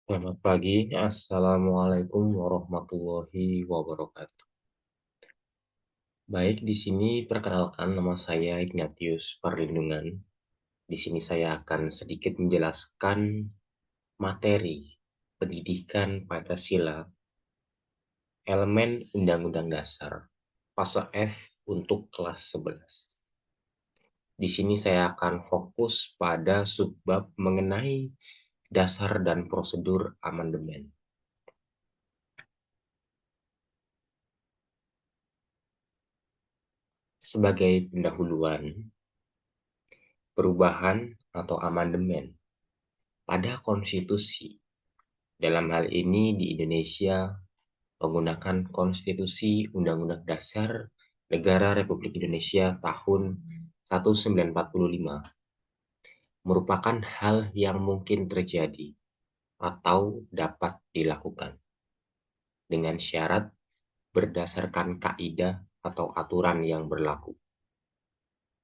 Selamat pagi, Assalamualaikum warahmatullahi wabarakatuh. Baik, di sini perkenalkan nama saya Ignatius Perlindungan. Di sini saya akan sedikit menjelaskan materi pendidikan Pancasila, elemen Undang-Undang Dasar, fase F untuk kelas 11. Di sini saya akan fokus pada subbab mengenai dasar dan prosedur amandemen. Sebagai pendahuluan, perubahan atau amandemen pada konstitusi. Dalam hal ini di Indonesia menggunakan Konstitusi Undang-Undang Dasar Negara Republik Indonesia tahun 1945 merupakan hal yang mungkin terjadi atau dapat dilakukan dengan syarat berdasarkan kaidah atau aturan yang berlaku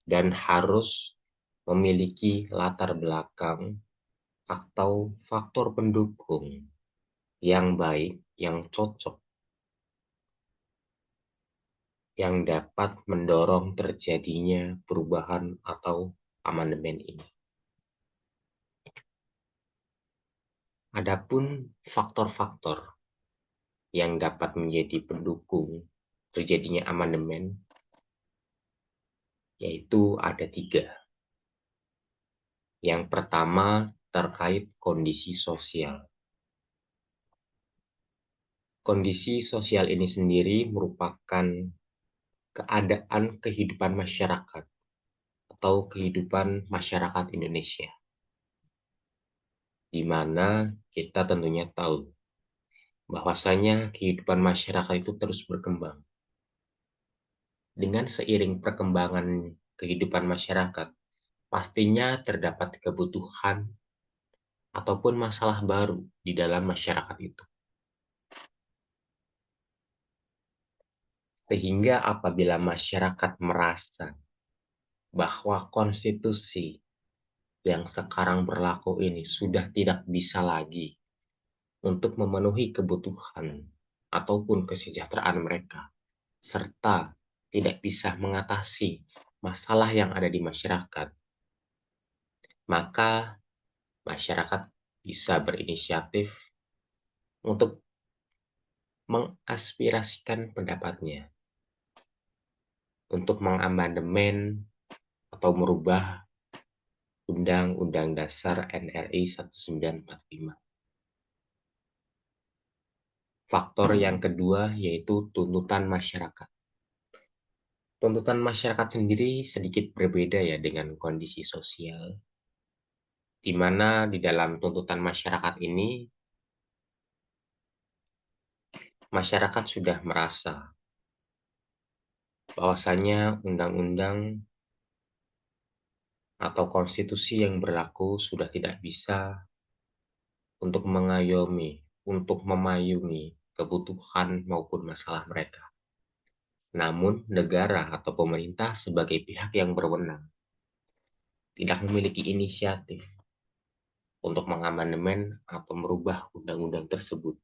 dan harus memiliki latar belakang atau faktor pendukung yang baik, yang cocok, yang dapat mendorong terjadinya perubahan atau amandemen ini. Adapun faktor-faktor yang dapat menjadi pendukung terjadinya amandemen, yaitu ada 3. Yang pertama terkait kondisi sosial. Kondisi sosial ini sendiri merupakan keadaan kehidupan masyarakat atau kehidupan masyarakat Indonesia, di mana kita tentunya tahu bahwasanya kehidupan masyarakat itu terus berkembang. Dengan seiring perkembangan kehidupan masyarakat, pastinya terdapat kebutuhan ataupun masalah baru di dalam masyarakat itu. Sehingga apabila masyarakat merasa bahwa konstitusi yang sekarang berlaku ini sudah tidak bisa lagi untuk memenuhi kebutuhan ataupun kesejahteraan mereka, serta tidak bisa mengatasi masalah yang ada di masyarakat, maka masyarakat bisa berinisiatif untuk mengaspirasikan pendapatnya untuk mengamandemen atau merubah Undang-Undang Dasar NRI 1945. Faktor yang kedua yaitu tuntutan masyarakat. Tuntutan masyarakat sendiri sedikit berbeda ya dengan kondisi sosial, di mana di dalam tuntutan masyarakat ini, masyarakat sudah merasa bahwasanya undang-undang atau konstitusi yang berlaku sudah tidak bisa untuk mengayomi, untuk memayungi kebutuhan maupun masalah mereka. Namun, negara atau pemerintah sebagai pihak yang berwenang tidak memiliki inisiatif untuk mengamandemen atau merubah undang-undang tersebut.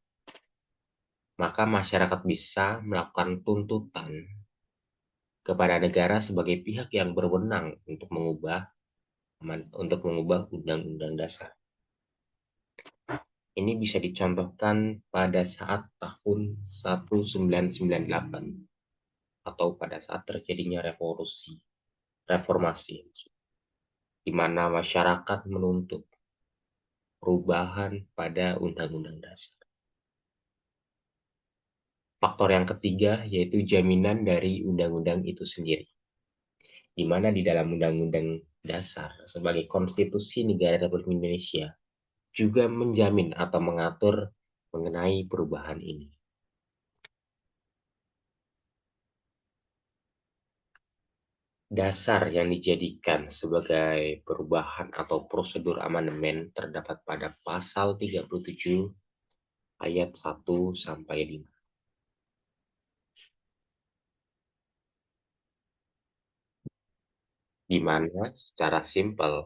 Maka masyarakat bisa melakukan tuntutan kepada negara sebagai pihak yang berwenang untuk mengubah undang-undang dasar. Ini bisa dicontohkan pada saat tahun 1998 atau pada saat terjadinya reformasi, di mana masyarakat menuntut perubahan pada undang-undang dasar. Faktor yang ketiga yaitu jaminan dari undang-undang itu sendiri, di mana di dalam undang-undang dasar sebagai konstitusi negara Republik Indonesia juga menjamin atau mengatur mengenai perubahan ini. Dasar yang dijadikan sebagai perubahan atau prosedur amandemen terdapat pada pasal 37 ayat 1 sampai 5. Di mana secara simpel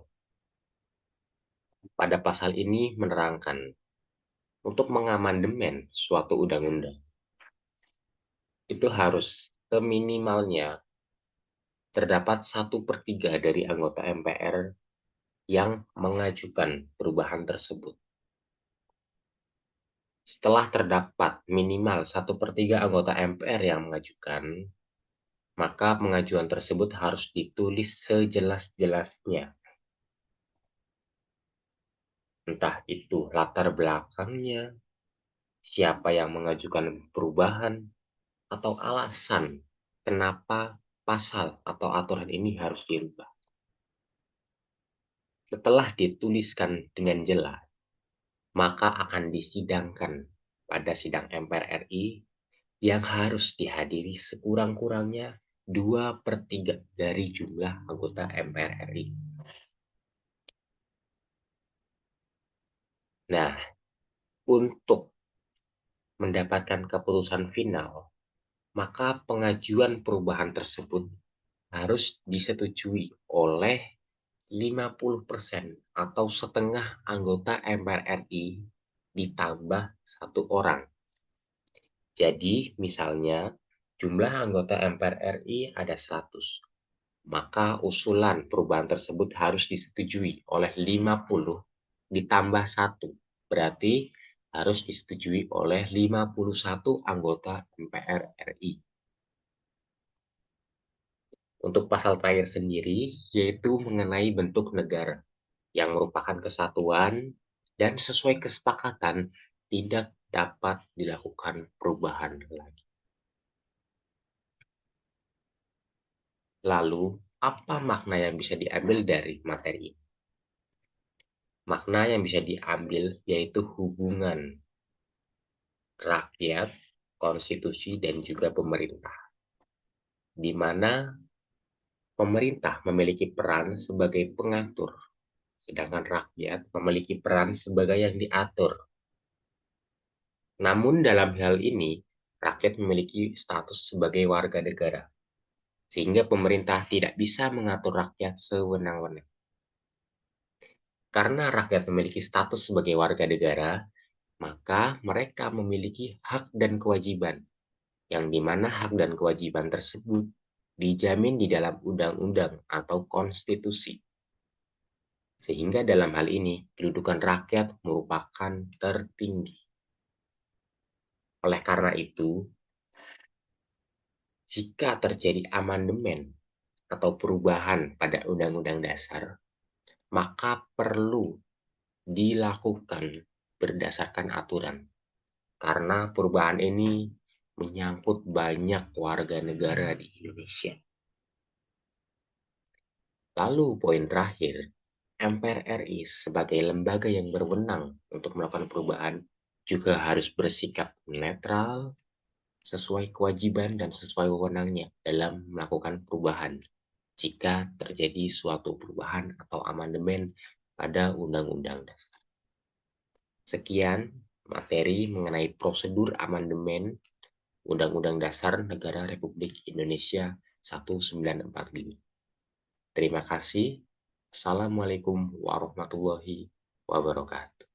pada pasal ini menerangkan untuk mengamandemen suatu undang-undang, itu harus seminimalnya terdapat 1/3 dari anggota MPR yang mengajukan perubahan tersebut. Setelah terdapat minimal 1/3 anggota MPR yang mengajukan, maka pengajuan tersebut harus ditulis sejelas-jelasnya. Entah itu latar belakangnya, siapa yang mengajukan perubahan, atau alasan kenapa pasal atau aturan ini harus dirubah. Setelah dituliskan dengan jelas, maka akan disidangkan pada sidang MPR RI yang harus dihadiri sekurang-kurangnya 2/3 dari jumlah anggota MPR RI. Nah, untuk mendapatkan keputusan final, maka pengajuan perubahan tersebut harus disetujui oleh 50% atau setengah anggota MPR RI ditambah 1 orang. Jadi, misalnya jumlah anggota MPR RI ada 100. Maka usulan perubahan tersebut harus disetujui oleh 50 ditambah 1. Berarti harus disetujui oleh 51 anggota MPR RI. Untuk pasal terakhir sendiri, yaitu mengenai bentuk negara, yang merupakan kesatuan dan sesuai kesepakatan tidak dapat dilakukan perubahan lagi. Lalu, apa makna yang bisa diambil dari materi ini? Makna yang bisa diambil yaitu hubungan rakyat, konstitusi, dan juga pemerintah, di mana pemerintah memiliki peran sebagai pengatur, sedangkan rakyat memiliki peran sebagai yang diatur. Namun dalam hal ini, rakyat memiliki status sebagai warga negara, sehingga pemerintah tidak bisa mengatur rakyat sewenang-wenang. Karena rakyat memiliki status sebagai warga negara, maka mereka memiliki hak dan kewajiban, yang dimana hak dan kewajiban tersebut dijamin di dalam undang-undang atau konstitusi. Sehingga dalam hal ini, kedudukan rakyat merupakan tertinggi. Oleh karena itu, jika terjadi amandemen atau perubahan pada Undang-Undang Dasar, maka perlu dilakukan berdasarkan aturan. Karena perubahan ini menyangkut banyak warga negara di Indonesia. Lalu poin terakhir, MPR RI sebagai lembaga yang berwenang untuk melakukan perubahan juga harus bersikap netral, sesuai kewajiban dan sesuai wewenangnya dalam melakukan perubahan jika terjadi suatu perubahan atau amandemen pada Undang-Undang Dasar. Sekian materi mengenai prosedur amandemen Undang-Undang Dasar Negara Republik Indonesia 1945. Terima kasih. Assalamualaikum warahmatullahi wabarakatuh.